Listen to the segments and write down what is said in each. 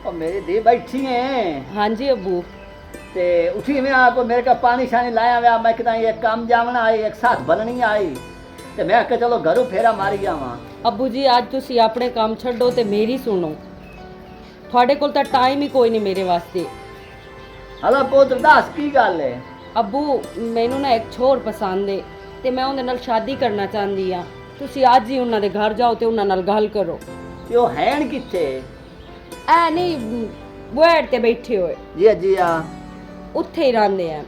और मेरी दी बैठी है। हाँ जी अबू। ते उठी में आपको मेरे का पानी शानी लाया हुआ, मैं कहता एक काम जावना आई, एक साथ बननी आई, ते मैं कहा चलो घरों फेरा मारी जावा। अबू जी आज तुसी अपने काम छड्डो ते मेरी सुनो, थोड़े कोल तां टाइम ही कोई नहीं मेरे वास्ते। हलो पुत्र दस की गल है? अबू मैनू ना एक छोर पसंद है ते मैं उनदे नाल शादी करना चाहती हाँ। तुसी आज ही उन्हां दे घर जाओ ते उन्हां नाल गल करो। यो हैन किथे? ऐ नहीं बुआड़ ते बैठे होए। जी जी आ उत्थे ही रहिंदे हैं।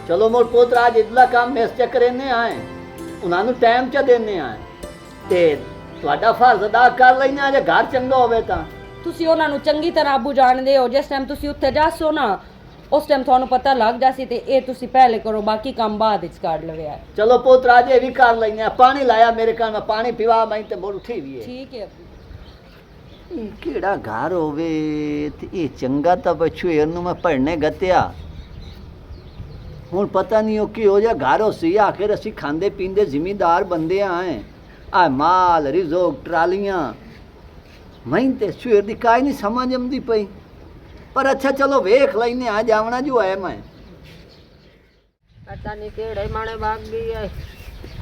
चलो मोर पुत्र आज इतला काम में इस चक्कर इन्ने आए, उन्होंने टाइम च देने आए, ते ਤੁਹਾਡਾ फर्ज अदा कर लेना जे घर चंगा होवे तां। ਤੁਸੀਂ ਉਹਨਾਂ ਨੂੰ ਚੰਗੀ ਤਰ੍ਹਾਂ ਅਬੂ ਜਾਣਦੇ ਹੋ, ਜਿਸ ਟਾਈਮ ਤੁਸੀਂ ਉੱਥੇ ਜਾਸੋ ਨਾ ਉਸ ਟਾਈਮ ਤੁਹਾਨੂੰ ਪਤਾ ਲੱਗ ਜਾਸੀ ਤੇ ਇਹ ਤੁਸੀਂ ਪਹਿਲੇ ਕਰੋ, ਬਾਕੀ ਕੰਮ ਬਾਅਦ ਵਿੱਚ ਕਰ ਲਵੇ। चलो पुत्र आज ये भी कर लेना। पानी लाया मेरे कान में, पानी पीवा मैं ते बोल उठी भी है। ਠੀਕ ਹੈ ਅਬੂ। ਇਹ ਕਿਹੜਾ ਘਰ ਹੋਵੇ ਤੇ ਇਹ ਚੰਗਾ ਤਾਂ ਬਚੂ ਇਹਨੂੰ ਮੈਂ ਪੜਨੇ ਗਤਿਆ। ਹੁਣ ਪਤਾ ਨਹੀਂ ਉਹ ਕੀ ਹੋ ਜਾ ਘਰ ਹੋ ਸੀ, ਆਖਿਰ ਅਸੀਂ ਖਾਂਦੇ ਪੀਂਦੇ ਜ਼ਿਮੀਂਦਾਰ ਬੰਦੇ ਆਏ, ਆ ਮਾਲ ਰਿਜ਼ੋਕ ਟਰਾਲੀਆਂ, ਮੈਂ ਤੇ ਸਵੇਰ ਦੀ ਕਾਈ ਨਹੀਂ ਸਮਝ ਆਉਂਦੀ ਪਈ। ਪਰ ਅੱਛਾ ਚਲੋ ਵੇਖ ਲੈਨੇ ਆ, ਜਾਵਣਾ ਜੋ ਹੈ ਮੈਂ। ਪਤਾ ਨਹੀਂ ਕਿਹੜੇ ਮਾਣੇ ਵਗ ਗਈ ਹੈ,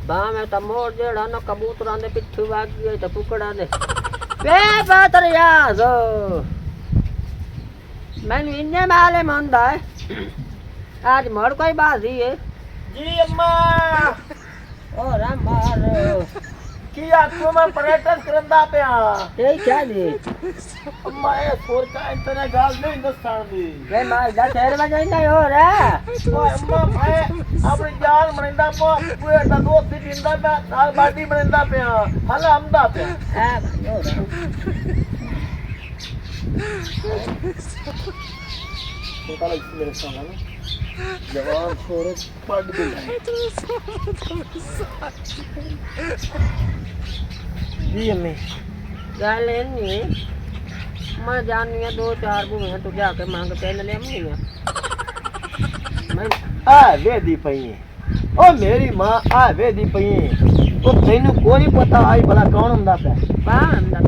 ਬਾਵੇਂ ਤਾਂ ਮੋੜ ਜਿਹੜਾ ਨਾ ਕਬੂਤਰਾਂ ਦੇ ਪਿੱਛੇ ਵਗ ਗਈ ਤੇ ਕੁਕੜਾਂ ਦੇ ਵੇ ਬਾਤਰ ਯਾਦ ਮੈਨੂੰ ਇੰਨੇ ਮਾਲੇ ਮੰਦਾ ਹੈ आज मोड़ कोई बाजी है जी अम्मा। और मार की आपको मैं पर्यटन करंदा पे ये क्या जी अम्मा ये सोर का इतने गाल नहीं हिंदुस्तान दी वे मार दा 4 बजे नहीं हो रहा ओ अम्मा मैं अपनी जान मरिंदा पो पूरे दा दोस्त दी जिंदा पे नाल बाडी मरिंदा पे हला हमदा पे हां हो तो कल मेरे सामने ना जवान छोरे पढ़ गई जी अम्मी। गल नहीं मैं जानी है 2-4 बुढ़े तो जाके मांग के ले अम्मी मैं आ वेदी पई ओ मेरी मां आ वेदी पई ओ तैनू कोई पता आई भला कौन हुंदा पे बाम दा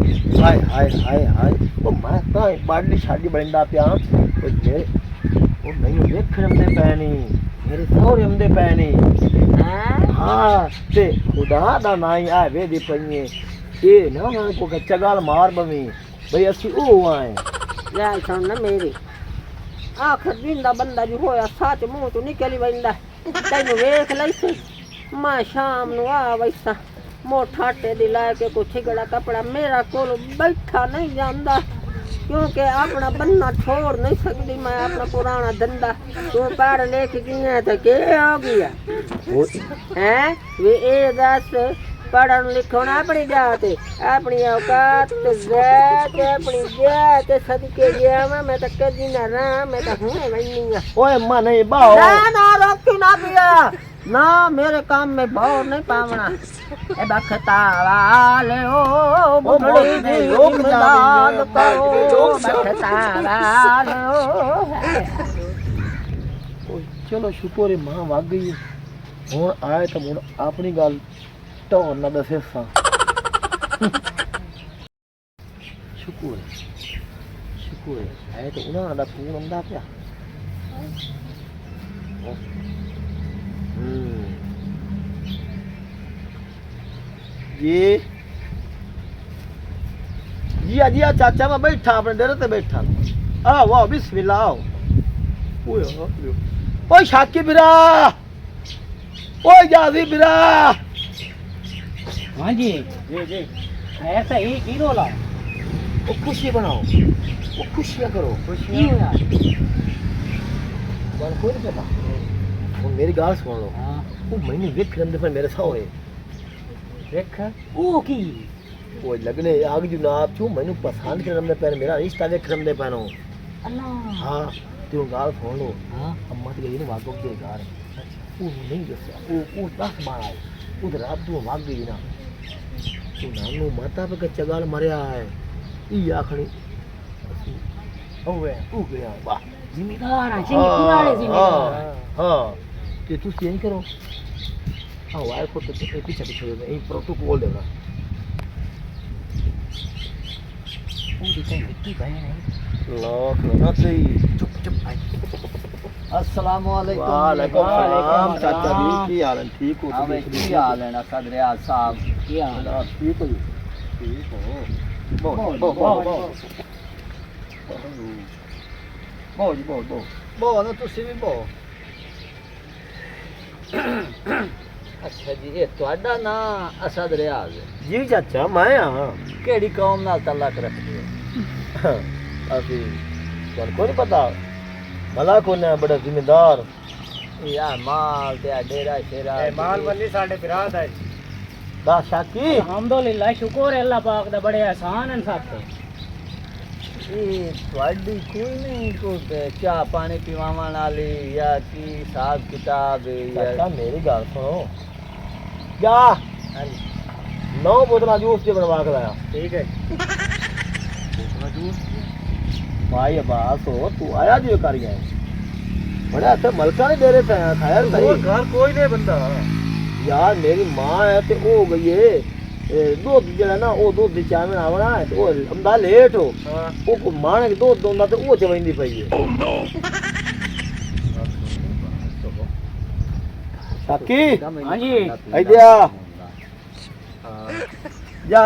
हाय हाय हाय हाय ओ मैं तां बाडी शादी बलिंदा पिया ओ मेरे ओ नहीं देखण दे पैनी मेरे सौरे हमदे पैनी हां हां ते खुदा दा नाई आ वेदी पई ए ना ना को चगाल मार बवी भई असि ओ आए गल सुन ना मेरी आखिर दिन दा बंदा जो होया सच मुंह तो निकली वंदा तैनू वेख लईसी मैं शाम नु आ वैसा मोटा टे दी ला के को ठिगड़ा कपड़ा मेरा कोल बैठा नहीं जांदा क्योंकि अपना बन्ना छोड़ नहीं सकती मैं अपना पुराना धंधा तू पढ़ लिख गई तो क्या हो गया हैं वे ए दस पढ़न लिखना अपनी जाते अपनी औकात जात अपनी जात सदके गया मैं तो कदी ना रहा मैं तो हूं वन्नी ओए अम्मा नहीं बाओ ना ना रोकी ना पिया ना मेरे काम में भाव नहीं पावना ए बखता वाले ओ बुढ़ी दी इमदाद करो बखता वाले ओ चलो शुक्र है मां वग गई हुन आए तो मुड़ अपनी गल ढोर ना दसे सा शुक्र है तो उन्हां दा फोन आंदा पिया जी जी चाचा मैं बैठा अपने डेरे ते बैठा आओ आओ बिस्मिल्लाह आओ ओए शाकी बिरा ओए जाजी बिरा हाँ जी जी ऐसा ही की रोला वो खुशी बनाओ वो खुशियां करो खुशियां यार बाल कोई नहीं पता वो मेरी गाल सुन लो हाँ वो मैंने वेख रंदे पर मेरे सौरे देख ओ की वो लगने आग जनाब चू मैंने पसंद कर रंदे पर मेरा रिश्ता देख रंदे पनो अल्लाह हाँ तू गाल सुन लो हाँ अम्मा तो गई ना वागो के घर वो नहीं दसा वो 10 बार आए उधर आप तू वाग गई ना तू नानू माता पे चगाल मरिया है ई आखनी ओए तू गया वाह जिम्मेदार है जी पुराने जिम्मेदार हाँ कि तू यही करो हाँ वायर को तो पीछे पीछे यही प्रोटोकॉल देना मेरी तो मिट्टी बहन है लाख ना सही चुप चुप अस्सलाम वालेकुम वालेकुम सलाम वालेकुम चाचा सलाम। जी की हाल है ठीक हो हाँ भाई की हाल है ना सदरियाल साहब क्या हाल है? ठीक हो ठीक हो बो ਬੋ ਨਾ ਤੁਸੀਂ ਵੀ ਬੋ ਅੱਛਾ ਜੀ ਇਹ ਤੁਹਾਡਾ ਨਾਂ ਅਸਦ ਰਿਆਜ਼ ਹੈ जी चाचा मैं हाँ ਕਿਹੜੀ ਕੌਮ ਨਾਲ ਤਾਲੁਕ ਰੱਖਦੇ ਹੋ अभी को नहीं पता भला कौन है बड़ा जिम्मेदार ਯਾ ਮਾਲ ਤੇ ਆ ਡੇਰਾ ਸ਼ੇਰਾ वाली साडे बिराद है दा शाकी अल्हम्दुलिल्लाह शुक्र है अल्लाह पाक दा बड़े आसान हैं साथे ਇਹ ਤੁਹਾਡੀ ਕੋਈ ਨਹੀਂ ਕੋਈ ਚਾਹ ਪਾਣੀ ਪੀਵਾਉਣ ਵਾਲੀ ਜਾਂ ਕੀ ਹਿਸਾਬ ਕਿਤਾਬ ਹੈ चाचा ਜਾਂ मेरी गल सुनो जा 9 बोतल जूस के बनवा के लाया ठीक है भाई अब्बास हो तू आया जो कर गया बड़ा अच्छा मलका नहीं दे रहे थे खाया सही घर कोई नहीं बंदा यार मेरी माँ है ते हो गई है दूध जरा ना वो दूध दी चाय में आवना है तो वो हमदा लेट हो वो को माने के दूध दोंदा ते वो चवैंदी पई है शाकी हाँ जी। आइडिया जा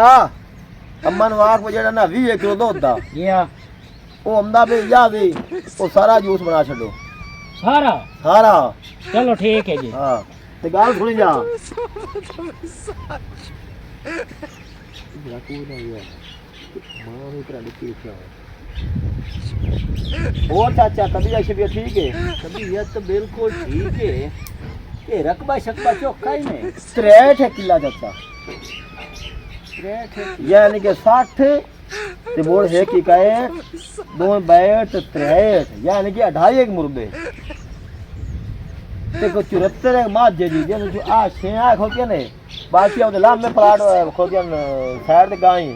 अम्मन वाक में जरा ना 20 किलो दूध दा ये वो हमदा पे जा भी वो सारा जूस बना छड़ो सारा सारा चलो ठीक है जी हाँ ते गाल सुनी जा और चाचा तबीयत शबीयत ठीक है तबीयत तो बिल्कुल ठीक है ये रकबा शकबा चौखा ही नहीं 63 है किला चाचा ग्रेट है यानी कि 60 ते बोल है कि कहे 2 62 63 यानी कि 28 एक मुर्गे ते को 74 है माजे जी जे जो आ छे आ खोके ने बाकी अब लाम में प्लाट खोके साइड ते गाई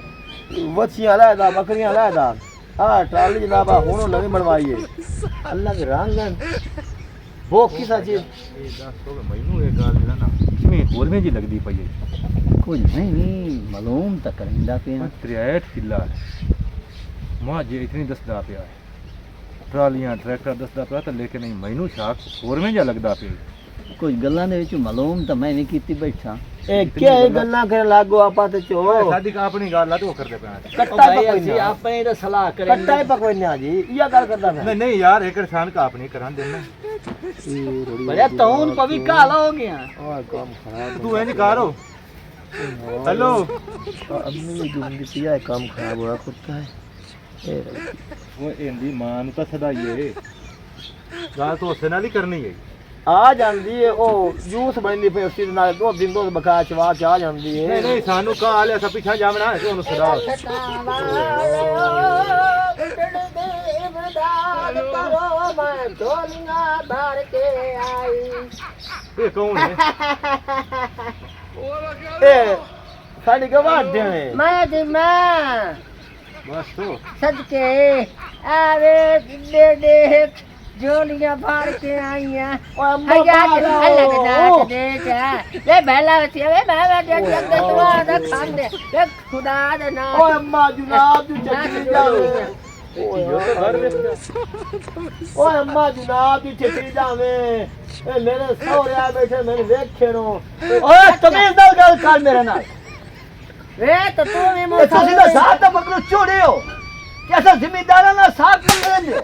वछियां लादा बकरियां लादा आ ट्राली जनाबा हुनो नवी बनवाई है अल्लाह के रंगन वो किसा चीज ਮੈਨੂੰ ਇਹ ਗੱਲ ਜਿਹੜਾ ਨਾ ਕਿਵੇਂ ਹੋਰਵੇਂ ਜੀ ਲੱਗਦੀ ਪਈ ਹੈ कुछ नहीं मालूम तो करेंदा पे 63 ਕਿੱਲਾ ਮਾਂ ਜੇ ਇਤਨੀ ਦੱਸਦਾ ਪਿਆ ਹੈ ਟਰਾਲੀਆਂ ਟਰੈਕਟਰ ਦੱਸਦਾ ਪਿਆ ਤਾਂ ਲੇਕਿਨ ਨਹੀਂ ਮੈਨੂੰ ਸ਼ਾਕ ਹੋਰਵੇਂ ਜਿਹਾ ਲੱਗਦਾ ਪਿਆ कुछ गल्लां दे विच मालूम तो मैं नहीं कीती बैठा ए क्या गल्ला करे लागो आपा ते चो ਸਾਡੀ ਆਪਣੀ ਗੱਲ ਆ ਤੇ ਉਹ ਕਰਦੇ ਪਿਆ कट्टा भाई पकोइना ਅਸੀਂ ਆਪੇ ਇਹਦਾ ਸਲਾਹ कट्टा करेंगे ही पकोइना जी या गल करदा मैं ਨਹੀਂ ਯਾਰ ਇੱਕ ਇਨਸਾਨ का ਆਪਣੀ ਕਰਾਂ ਦੇਣਾ बड़ा तौन पवी काला हो गया ओए काम खराब ਤੂੰ ਇੰਜ ਕਰੋ हेलो अम्मी ने जिंदगी किया है काम खराब हुआ कुत्ता है ਉਹ ਇਹਦੀ ਮਾਂ ਨੂੰ ਤਾਂ ਸਦਾਈਏ ਗੱਲ ਤਾਂ ਉਸੇ ਨਾਲ ਹੀ ਕਰਨੀ ਹੈ आ जांदी है ओ जूस बनदी पे उसी नाल 2 दिन 2 बका चवा के आ जांदी है ਨਹੀਂ ਨਹੀਂ ਸਾਨੂੰ ਕਹਾ ਲਿਆ ਸਾ ਪਿੱਛਾ ਜਾਵਣਾ ਹੈ ਉਹਨੂੰ ਸਦਾ ਇਹ ਕੌਣ ਹੈ ए साडी गवा देने मैं दी मैं ਬਸ ਤੋ सदके आवे दे दे जोलियां फाड़ के आई हैं ओ अम्मा अल्लाह के नाच दे ले बेला सी वे बाबा दे जग तो ना खान दे ले खुदा दे ना ओ अम्मा जनाब तू चली जावे ओ अम्मा जनाब तू चली जावे ए मेरे सौरिया बैठे मैंने देखे नो ओए तमीज नाल गल कर मेरे नाल वे तो तू भी ए ਤੁਸੀਂ ਦਾ ਸਾਥ ਤਾਂ ਪਕੜੋ ਛੋੜੇ ਹੋ ਕਿਹਦਾ ਜ਼ਿੰਮੇਦਾਰਾਂ ਨਾਲ ਸਾਥ ਕਰਦੇ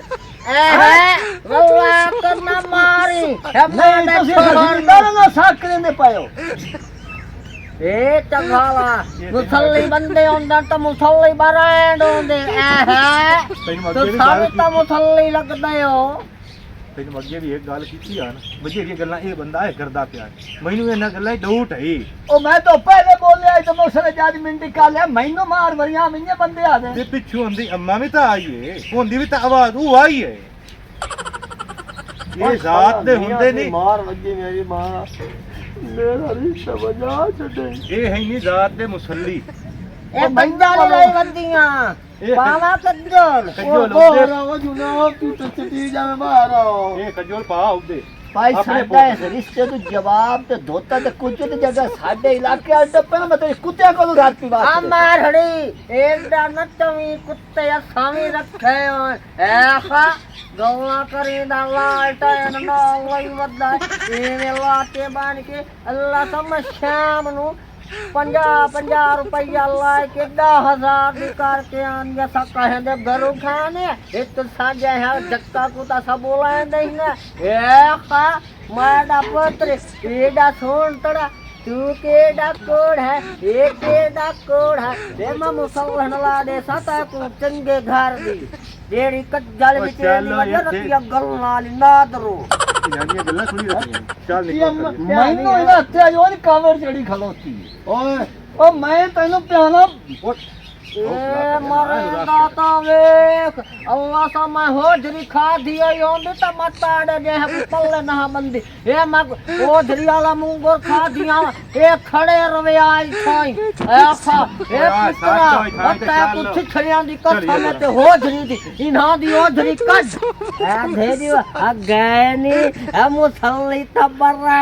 वल्ला करना मारी ਨਹੀਂ ਤੁਸੀਂ ਜ਼ਿੰਮੇਦਾਰਾਂ ਨਾਲ ਸਾਥ ਕਰਦੇ ਪਾਇਓ ए चंगावा मुसल्ली बंदे होंदा तो मुसल्ली बरांड होंदे ਤੈਨੂੰ तो ਅੱਗੇ ਵੀ सारे ਗੱਲ तो मुसल्ली लगदे हो ਤੈਨੂੰ ਅੱਗੇ ਵੀ ਇੱਕ ਗੱਲ ਕੀਤੀ ਆ ਨਾ ਬਥੇਰੀਆਂ ਗੱਲਾਂ ਇਹ ਬੰਦਾ ਇਹ ਕਰਦਾ ਪਿਆ ਮੈਨੂੰ ਇਹਨਾਂ ਗੱਲਾਂ 'ਚ ਡਾਊਟ ਹੈ ਉਹ ਮੈਂ ਤਾਂ ਪਹਿਲੇ ਬੋਲਿਆ ਤੇ ਮੋਸਰੇ ਜੱਜ ਮਿੰਟੀ ਕਾ ਲਿਆ ਮੈਨੂੰ ਮਾਰ ਵਰੀਆਂ ਮਿੰਨੇ ਬੰਦੇ ਆ ਤੇ ਦੇ ਪਿੱਛੋਂ ਹੁੰਦੀ ਅੰਮਾ ਵੀ ਤਾਂ ਆਈ ਏ ਹੁੰਦੀ ਵੀ ਤਾਂ ਆਵਾਜ਼ ਉਹ ਆਈ ਏ ਇਹ ਜ਼ਾਤ ਦੇ ਹੁੰਦੇ ਨਹੀਂ मार वजी मेरी मां मेरा रिश्ता बजा छड़े ਇਹ ਹੈ ਨਹੀਂ ਜ਼ਾਤ ਦੇ ਮੁਸੱਲੀ ए बंदा लाई बंदियां पावा कद्दल कज्जोल ओ बाहर आओ जनाब तू तो चली जावे बाहर आओ ਇਹ ਖਜੋਲ ਪਾ ਉਹਦੇ ਭਾਈ ਆਪਣੇ ਸਾਡਾ ਇਸ ਰਿਸ਼ਤੇ ਨੂੰ ਜਵਾਬ ਤੇ ਧੋਤਾ ਤੇ ਕੁਝ ਤੇ ਜਗ੍ਹਾ ਸਾਡੇ ਇਲਾਕੇ ਵਾਲ ਟੱਪਿਆ ਮੈਂ ਤੇ ਕੁੱਤਿਆਂ ਕੋਲ ਰਾਤ ਪੀ ਆ ਵਾਸਤੇ ਮਾਰੜੀ ਇਹਦਾ ਨੱਚਵੀਂ ਕੁੱਤੇ ਅਸਾਵੀਂ ਰੱਖੇ ਹੋਏ ਐਸਾ ਗੌਲਾ ਕਰੀਦਾ ਲਾਲਟਾ ਨਾ ਲਈ ਵੱਦਾ ਇਹ ਲਾਟੇ ਬਣ ਕੇ ਅੱਲਾ ਸਮ ਸ਼ਾਮ ਨੂੰ 50 ਰੁਪਈਆ ਲਾ ਕੇ 10,000 ਦੀ ਕਰਕੇ ਆਂਦੇ ਸਾ ਕਹਿੰਦੇ ਘਰੋਂ ਖਾਣੇ ਇੱਕ ਸਾਜੇ ਹੈ ਜੱਕਾ ਕੁੱਤਾ ਸਭ ਬੋਲਾਂਦੇ ਹੀ ਨਾ ਇਹ ਮਾੜਾ ਪੁੱਤਰ ਇਹਦਾ ਸੋਣ ਤੜਾ ਤੂੰ ਕਿਹੜਾ ਕੋੜ ਹੈ ਇਹ ਕਿਹੜਾ ਕੋੜ ਹੈ ਤੇ ਮੈਂ ਮੁਸਲਮਾਨ ਲਾ ਦੇ ਸਤਾ ਕੋ ਚੰਗੇ ਘਰ ਦੀ ਜਿਹੜੀ ਕੱਜਲ ਵਿੱਚ ਇਹਦੀ ਵਜ੍ਹਾ ਰਤੀਆ ਗੱਲ ਨਾਲ ਨਾਦਰੋ ਗੱਲਾਂ ਸੁਣੀ ਰੱਖੀਆਂ ਚੱਲ ਮੈਨੂੰ ਇਹਦਾ ਹੱਥਿਆ ਜੋ ਨਹੀਂ ਕਾਵਰ ਜਿਹੜੀ ਖਲੋਤੀ ਓਏ ਉਹ ਮੈਂ ਤੈਨੂੰ ਪਿਆਣਾ ਇਹ ਮਰਦਾ ਤਾਂ ਵੇਖ ਅੱਲਾ ਸਾ ਮੈਂ ਹੋਜਰੀ ਖਾਦੀ ਆਈ ਹੁੰਦੀ ਤਾਂ ਮਤਾੜੇ ਜੇ ਪੱਲੇ ਨਾ ਬੰਦੀ ਇਹ ਮੈਂ ਹੋਜਰੀ ਵਾਲਾ ਮੂੰਗਰ ਖਾਦੀਆਂ ਇਹ ਖੜੇ ਰਵੇ ਆਈ ਥਾਈ ਐਫਾ ਇਹ ਪੁੱਤਰਾ ਅੱਤਾ ਕੁਛ ਛੜਿਆਂ ਦੀ ਕਸਮ ਤੇ ਹੋਜਰੀ ਦੀ ਇਨ੍ਹਾਂ ਦੀ ਹੋਜਰੀ ਕੱਢ ਐ ਦੇ ਦਿਓ ਆ ਗਏ ਨੀ ਐ ਮੁਸੱਲੀ ਤਬਰਾ